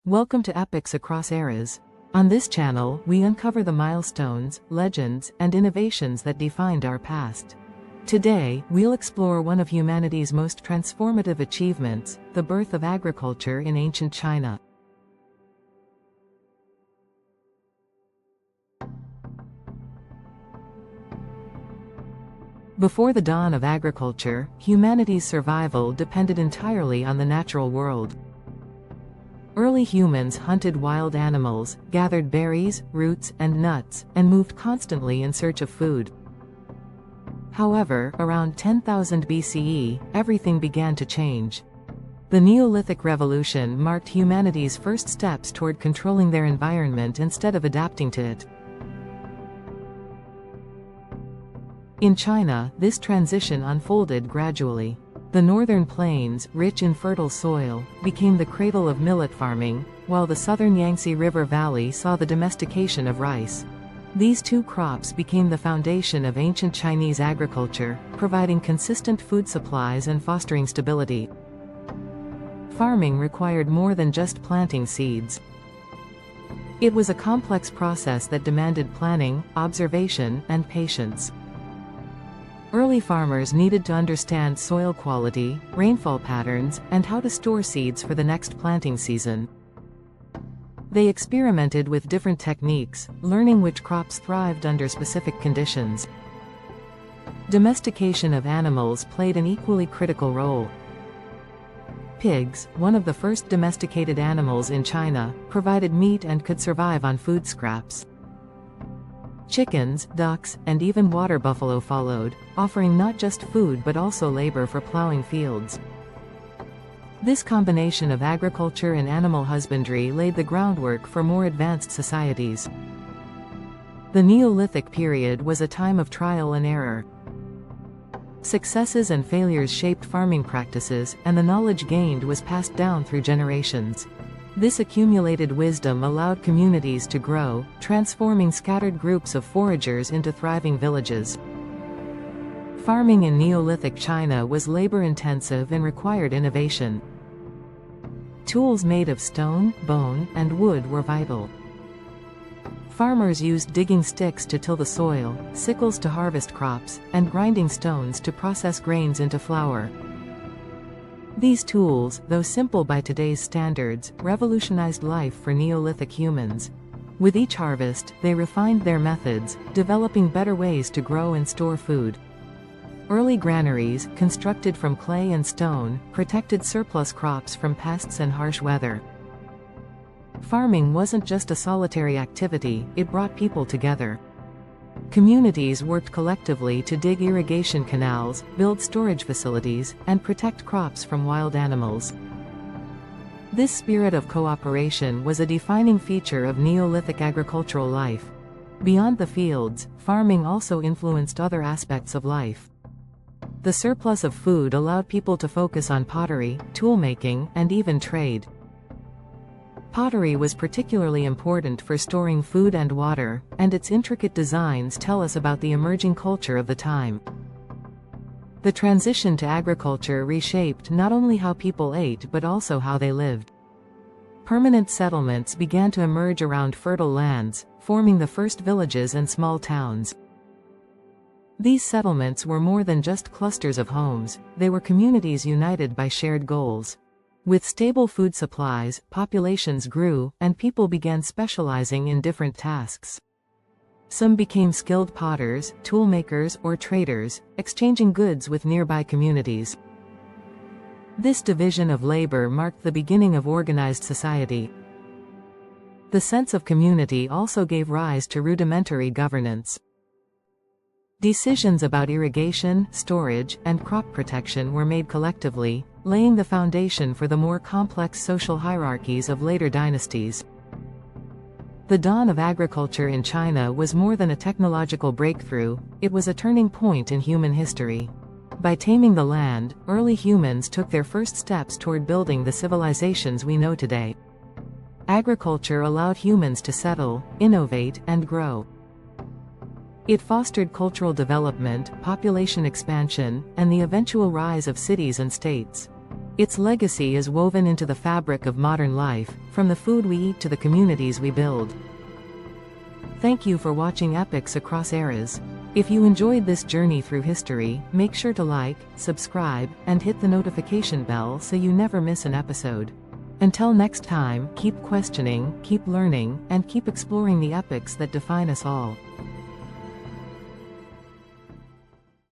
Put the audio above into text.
Welcome to Epics Across Eras. On this channel, we uncover the milestones, legends, and innovations that defined our past. Today, we'll explore one of humanity's most transformative achievements, the birth of agriculture in ancient China. Before the dawn of agriculture, humanity's survival depended entirely on the natural world. Early humans hunted wild animals, gathered berries, roots, and nuts, and moved constantly in search of food. However, around 10,000 BCE, everything began to change. The Neolithic Revolution marked humanity's first steps toward controlling their environment instead of adapting to it. In China, this transition unfolded gradually. The northern plains, rich in fertile soil, became the cradle of millet farming, while the southern Yangtze River Valley saw the domestication of rice. These two crops became the foundation of ancient Chinese agriculture, providing consistent food supplies and fostering stability. Farming required more than just planting seeds. It was a complex process that demanded planning, observation, and patience. Early farmers needed to understand soil quality, rainfall patterns, and how to store seeds for the next planting season. They experimented with different techniques, learning which crops thrived under specific conditions. Domestication of animals played an equally critical role. Pigs, one of the first domesticated animals in China, provided meat and could survive on food scraps. Chickens, ducks, and even water buffalo followed, offering not just food but also labor for plowing fields. This combination of agriculture and animal husbandry laid the groundwork for more advanced societies. The Neolithic period was a time of trial and error. Successes and failures shaped farming practices, and the knowledge gained was passed down through generations. This accumulated wisdom allowed communities to grow, transforming scattered groups of foragers into thriving villages. Farming in Neolithic China was labor-intensive and required innovation. Tools made of stone, bone, and wood were vital. Farmers used digging sticks to till the soil, sickles to harvest crops, and grinding stones to process grains into flour. These tools, though simple by today's standards, revolutionized life for Neolithic humans. With each harvest, they refined their methods, developing better ways to grow and store food. Early granaries, constructed from clay and stone, protected surplus crops from pests and harsh weather. Farming wasn't just a solitary activity, it brought people together. Communities worked collectively to dig irrigation canals, build storage facilities, and protect crops from wild animals. This spirit of cooperation was a defining feature of Neolithic agricultural life. Beyond the fields, farming also influenced other aspects of life. The surplus of food allowed people to focus on pottery, toolmaking, and even trade. Pottery was particularly important for storing food and water, and its intricate designs tell us about the emerging culture of the time. The transition to agriculture reshaped not only how people ate but also how they lived. Permanent settlements began to emerge around fertile lands, forming the first villages and small towns. These settlements were more than just clusters of homes, they were communities united by shared goals. With stable food supplies, populations grew, and people began specializing in different tasks. Some became skilled potters, toolmakers, or traders, exchanging goods with nearby communities. This division of labor marked the beginning of organized society. The sense of community also gave rise to rudimentary governance. Decisions about irrigation, storage, and crop protection were made collectively, laying the foundation for the more complex social hierarchies of later dynasties. The dawn of agriculture in China was more than a technological breakthrough, it was a turning point in human history. By taming the land, early humans took their first steps toward building the civilizations we know today. Agriculture allowed humans to settle, innovate, and grow. It fostered cultural development, population expansion, and the eventual rise of cities and states. Its legacy is woven into the fabric of modern life, from the food we eat to the communities we build. Thank you for watching Epics Across Eras. If you enjoyed this journey through history, make sure to like, subscribe, and hit the notification bell so you never miss an episode. Until next time, keep questioning, keep learning, and keep exploring the epics that define us all.